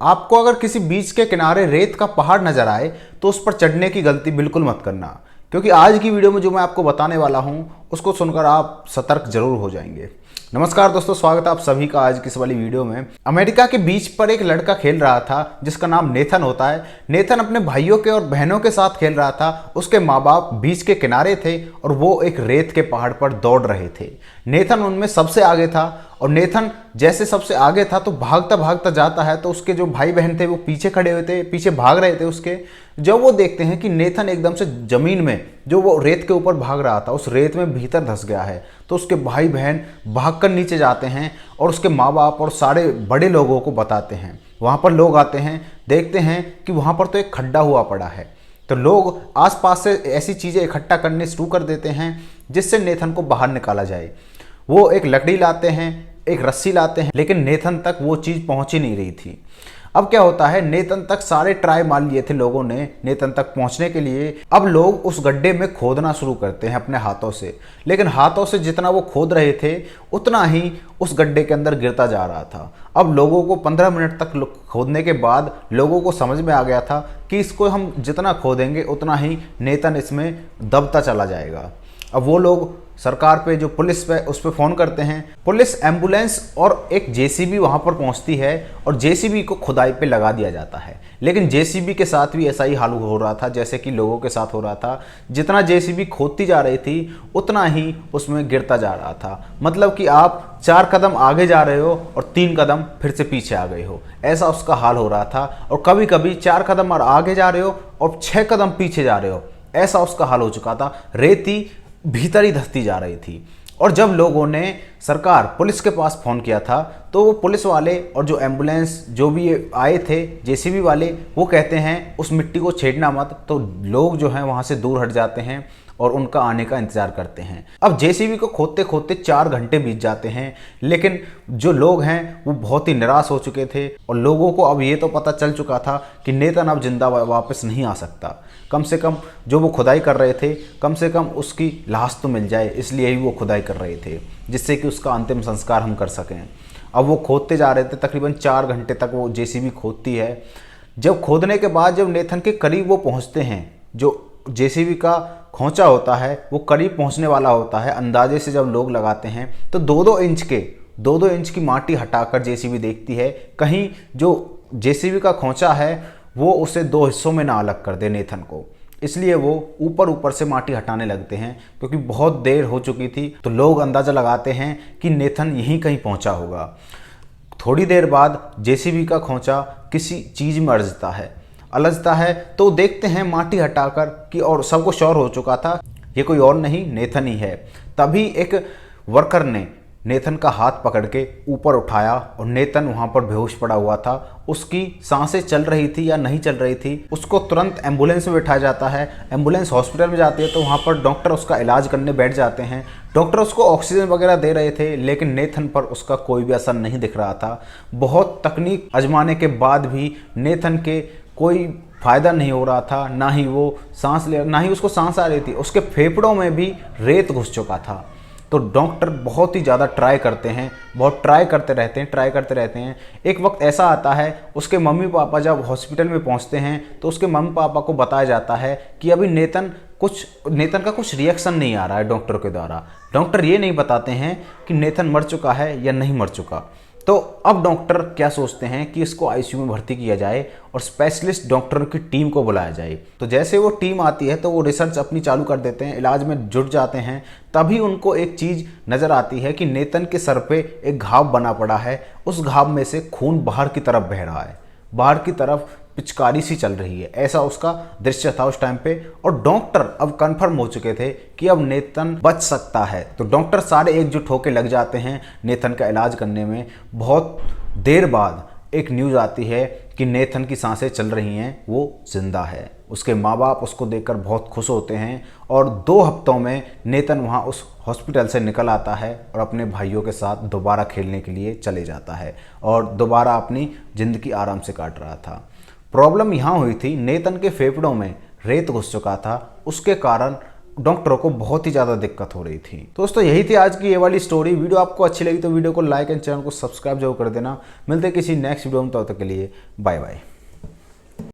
आपको अगर किसी बीच के किनारे रेत का पहाड़ नजर आए तो उस पर चढ़ने की गलती बिल्कुल मत करना, क्योंकि आज की वीडियो में जो मैं आपको बताने वाला हूं उसको सुनकर आप सतर्क जरूर हो जाएंगे। नमस्कार दोस्तों, स्वागत है आप सभी का आज की इस वाली वीडियो में। अमेरिका के बीच पर एक लड़का खेल रहा था जिसका नाम नेथन होता है। नेथन अपने भाइयों के और बहनों के साथ खेल रहा था। उसके माँ बाप बीच के किनारे थे और वो एक रेत के पहाड़ पर दौड़ रहे थे। नेथन उनमें सबसे आगे था और नेथन जैसे सबसे आगे था तो भागता भागता जाता है तो उसके जो भाई बहन थे वो पीछे खड़े हुए थे, पीछे भाग रहे थे उसके। जब वो देखते हैं कि नेथन एकदम से जमीन में, जो वो रेत के ऊपर भाग रहा था, उस रेत में भीतर धंस गया है, तो उसके भाई बहन भागकर नीचे जाते हैं और उसके माँ बाप और सारे बड़े लोगों को बताते हैं। वहाँ पर लोग आते हैं, देखते हैं कि वहाँ पर तो एक खड्डा हुआ पड़ा है, तो लोग आसपास से ऐसी चीज़ें इकट्ठा करने शुरू कर देते हैं जिससे नेथन को बाहर निकाला जाए। वो एक लकड़ी लाते हैं, एक रस्सी लाते हैं, लेकिन नेथन तक वो चीज़ पहुंच ही नहीं रही थी। अब क्या होता है, नेथन तक सारे ट्राई मार लिए थे लोगों ने नेथन तक पहुंचने के लिए। अब लोग उस गड्ढे में खोदना शुरू करते हैं अपने हाथों से, लेकिन हाथों से जितना वो खोद रहे थे उतना ही उस गड्ढे के अंदर गिरता जा रहा था। अब लोगों को 15 मिनट तक खोदने के बाद लोगों को समझ में आ गया था कि इसको हम जितना खोदेंगे उतना ही नेथन इसमें दबता चला जाएगा। अब वो लोग सरकार पे, जो पुलिस पे, उस पर फ़ोन करते हैं। पुलिस, एम्बुलेंस और एक जेसीबी वहाँ पर पहुँचती है और जेसीबी को खुदाई पे लगा दिया जाता है। लेकिन जेसीबी के साथ भी ऐसा ही हाल हो रहा था जैसे कि लोगों के साथ हो रहा था। जितना जेसीबी खोदती जा रही थी उतना ही उसमें गिरता जा रहा था। मतलब कि आप 4 कदम आगे जा रहे हो और 3 कदम फिर से पीछे आ गए हो, ऐसा उसका हाल हो रहा था। और कभी कभी 4 कदम और आगे जा रहे हो और 6 कदम पीछे जा रहे हो, ऐसा उसका हाल हो चुका था। रेती भीतर ही धंसती जा रही थी। और जब लोगों ने सरकार, पुलिस के पास फ़ोन किया था तो वो पुलिस वाले और जो एम्बुलेंस, जो भी आए थे जेसीबी वाले, वो कहते हैं उस मिट्टी को छेड़ना मत। तो लोग जो हैं वहाँ से दूर हट जाते हैं और उनका आने का इंतज़ार करते हैं। अब जेसीबी को खोदते खोदते 4 घंटे बीत जाते हैं, लेकिन जो लोग हैं वो बहुत ही निराश हो चुके थे और लोगों को अब ये तो पता चल चुका था कि नेथन अब जिंदा वापस नहीं आ सकता। कम से कम जो वो खुदाई कर रहे थे, कम से कम उसकी लाश तो मिल जाए, इसलिए ही वो खुदाई कर रहे थे, जिससे कि उसका अंतिम संस्कार हम कर सकें। अब वो खोदते जा रहे थे, तकरीबन 4 घंटे तक वो जेसीबी खोदती है। जब खोदने के बाद जब नेथन के करीब वो पहुँचते हैं, जो जेसीबी का खोंचा होता है वो करीब पहुंचने वाला होता है, अंदाजे से जब लोग लगाते हैं तो 2-2 इंच की माटी हटाकर जेसीबी देखती है कहीं जो जेसीबी का खोंचा है वो उसे 2 हिस्सों में ना अलग कर दे नेथन को। इसलिए वो ऊपर ऊपर से माटी हटाने लगते हैं, क्योंकि बहुत देर हो चुकी थी। तो लोग अंदाज़ा लगाते हैं कि नेथन यहीं कहीं पहुंचा होगा। थोड़ी देर बाद जेसीबी का खोंचा किसी चीज़ में अलझता है तो देखते हैं माटी हटाकर कि, और सबको श्योर हो चुका था ये कोई और नहीं, नेथन ही है। तभी एक वर्कर ने नेथन का हाथ पकड़ के ऊपर उठाया और नेथन वहाँ पर बेहोश पड़ा हुआ था। उसकी सांसें चल रही थी या नहीं चल रही थी। उसको तुरंत एम्बुलेंस में बिठाया जाता है। एम्बुलेंस हॉस्पिटल में जाती है तो वहाँ पर डॉक्टर उसका इलाज करने बैठ जाते हैं। डॉक्टर उसको ऑक्सीजन वगैरह दे रहे थे, लेकिन नेथन पर उसका कोई भी असर नहीं दिख रहा था। बहुत तकनीक आजमाने के बाद भी नेथन के कोई फ़ायदा नहीं हो रहा था, ना ही उसको सांस आ रही थी। उसके फेफड़ों में भी रेत घुस चुका था। तो डॉक्टर बहुत ही ज़्यादा ट्राई करते हैं, बहुत ट्राई करते रहते हैं। एक वक्त ऐसा आता है, उसके मम्मी पापा जब हॉस्पिटल में पहुंचते हैं तो उसके मम्मी पापा को बताया जाता है कि अभी नेथन का कुछ रिएक्शन नहीं आ रहा है डॉक्टर के द्वारा। डॉक्टर ये नहीं बताते हैं कि नेथन मर चुका है या नहीं मर चुका। तो अब डॉक्टर क्या सोचते हैं कि इसको आईसीयू में भर्ती किया जाए और स्पेशलिस्ट डॉक्टरों की टीम को बुलाया जाए। तो जैसे वो टीम आती है तो वो रिसर्च अपनी चालू कर देते हैं, इलाज में जुट जाते हैं। तभी उनको एक चीज़ नज़र आती है कि नेथन के सर पे एक घाव बना पड़ा है। उस घाव में से खून बाहर की तरफ बह रहा है, बाहर की तरफ पिचकारी सी चल रही है, ऐसा उसका दृश्य था उस टाइम पे। और डॉक्टर अब कंफर्म हो चुके थे कि अब नेथन बच सकता है। तो डॉक्टर सारे एकजुट होकर लग जाते हैं नेथन का इलाज करने में। बहुत देर बाद एक न्यूज़ आती है कि नेथन की सांसें चल रही हैं, वो जिंदा है। उसके माँ बाप उसको देखकर बहुत खुश होते हैं और 2 हफ्तों में नेथन वहाँ उस हॉस्पिटल से निकल आता है और अपने भाइयों के साथ दोबारा खेलने के लिए चले जाता है और दोबारा अपनी ज़िंदगी आराम से काट रहा था। प्रॉब्लम यहाँ हुई थी, नेथन के फेफड़ों में रेत घुस चुका था, उसके कारण डॉक्टरों को बहुत ही ज़्यादा दिक्कत हो रही थी। तो दोस्तों यही थी आज की ये वाली स्टोरी। वीडियो आपको अच्छी लगी तो वीडियो को लाइक एंड चैनल को सब्सक्राइब जरूर कर देना। मिलते हैं किसी नेक्स्ट वीडियो में, तब तक के लिए बाय बाय।